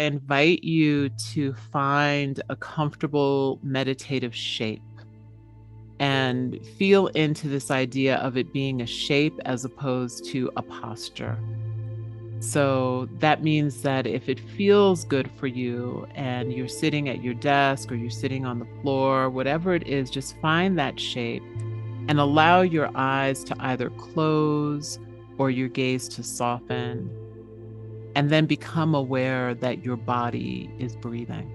I invite you to find a comfortable meditative shape and feel into this idea of it being a shape as opposed to a posture. So that means that if it feels good for you and you're sitting at your desk or you're sitting on the floor, whatever it is, just find that shape and allow your eyes to either close or your gaze to soften, and then become aware that your body is breathing.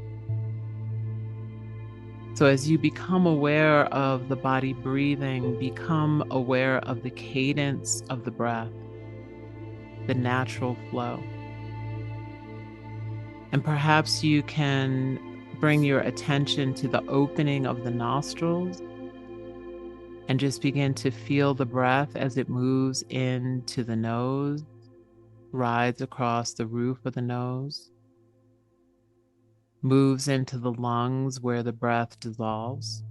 So as you become aware of the body breathing, become aware of the cadence of the breath, the natural flow. And perhaps you can bring your attention to the opening of the nostrils and just begin to feel the breath as it moves into the nose, rides across the roof of the nose, moves into the lungs where the breath dissolves.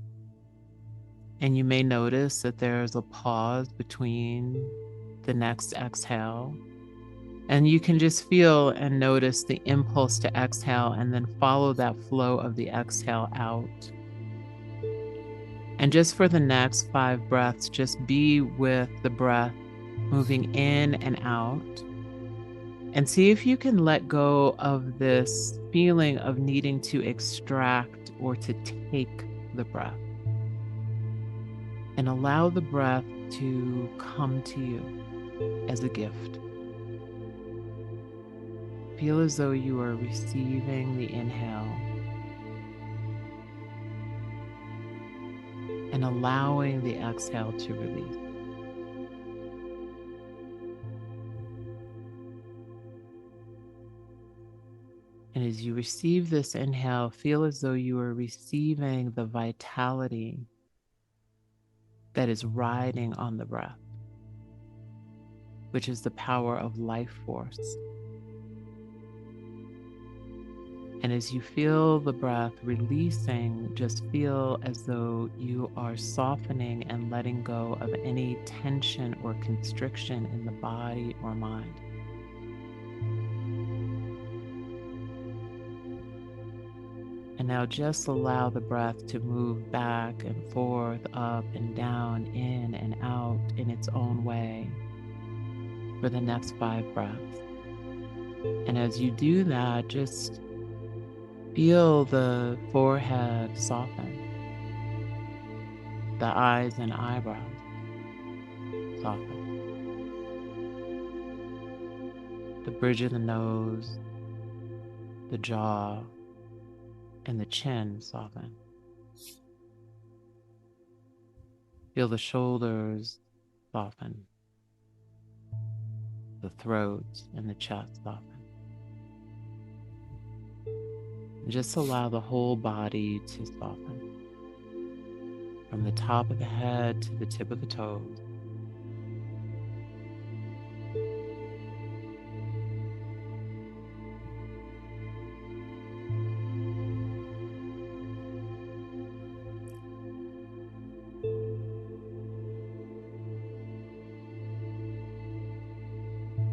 And you may notice that there's a pause between the next exhale. And you can just feel and notice the impulse to exhale and then follow that flow of the exhale out. And just for the next 5 breaths, just be with the breath moving in and out. And see if you can let go of this feeling of needing to extract or to take the breath. And allow the breath to come to you as a gift. Feel as though you are receiving the inhale and allowing the exhale to release. And as you receive this inhale, feel as though you are receiving the vitality that is riding on the breath, which is the power of life force. And as you feel the breath releasing, just feel as though you are softening and letting go of any tension or constriction in the body or mind. And now just allow the breath to move back and forth, up and down, in and out in its own way for the next 5 breaths. And as you do that, just feel the forehead soften, the eyes and eyebrows soften, the bridge of the nose, the jaw, and the chin soften. Feel the shoulders soften, the throat and the chest soften. And just allow the whole body to soften, from the top of the head to the tip of the toes.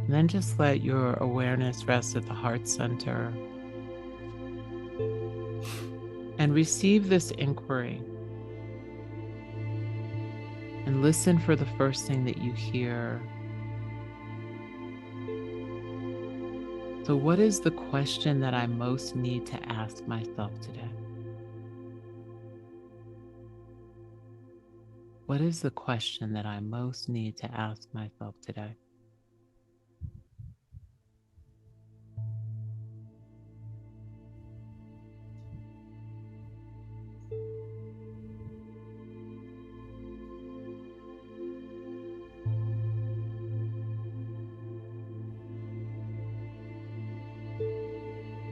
And then just let your awareness rest at the heart center and receive this inquiry. And listen for the first thing that you hear. So, what is the question that I most need to ask myself today? What is the question that I most need to ask myself today?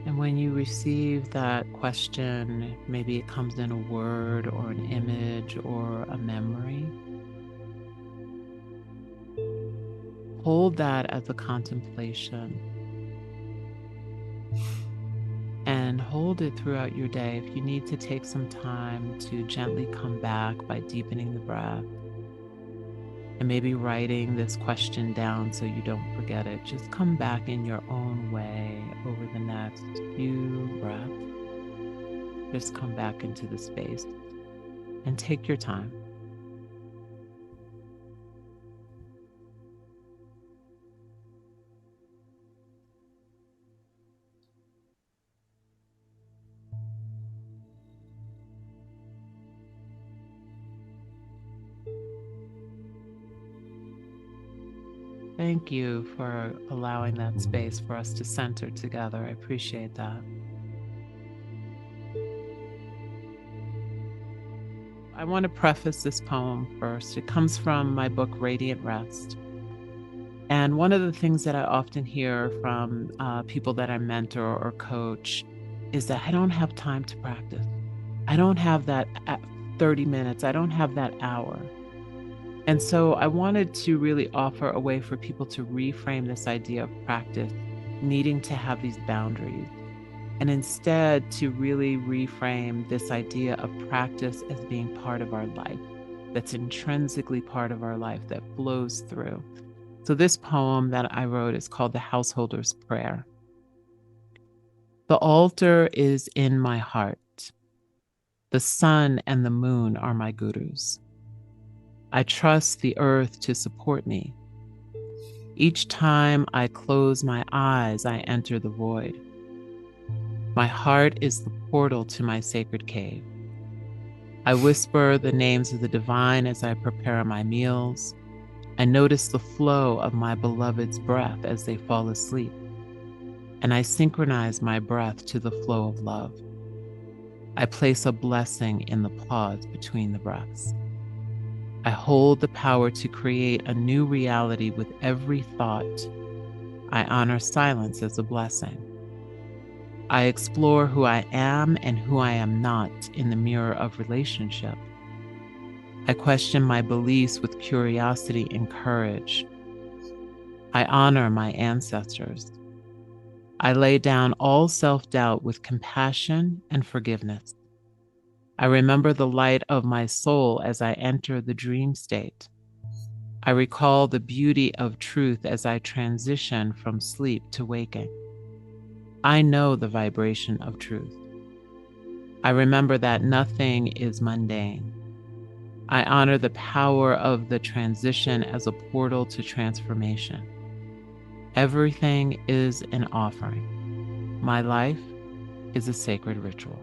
And when you receive that question, maybe it comes in a word or an image or a memory, hold that as a contemplation and hold it throughout your day. If you need to take some time to gently come back by deepening the breath, and maybe writing this question down so you don't forget it. Just come back in your own way over the next few breaths. Just come back into the space and take your time. Thank you for allowing that space for us to center together. I appreciate that. I want to preface this poem first. It comes from my book, Radiant Rest. And one of the things that I often hear from people that I mentor or coach is that I don't have time to practice. I don't have that 30 minutes. I don't have that hour. And so I wanted to really offer a way for people to reframe this idea of practice needing to have these boundaries, and instead to really reframe this idea of practice as being part of our life, that's intrinsically part of our life, that flows through. So this poem that I wrote is called The Householder's Prayer. The altar is in my heart. The sun and the moon are my gurus. I trust the earth to support me. Each time I close my eyes, I enter the void. My heart is the portal to my sacred cave. I whisper the names of the divine as I prepare my meals. I notice the flow of my beloved's breath as they fall asleep. And I synchronize my breath to the flow of love. I place a blessing in the pause between the breaths. I hold the power to create a new reality with every thought. I honor silence as a blessing. I explore who I am and who I am not in the mirror of relationship. I question my beliefs with curiosity and courage. I honor my ancestors. I lay down all self-doubt with compassion and forgiveness. I remember the light of my soul as I enter the dream state. I recall the beauty of truth as I transition from sleep to waking. I know the vibration of truth. I remember that nothing is mundane. I honor the power of the transition as a portal to transformation. Everything is an offering. My life is a sacred ritual.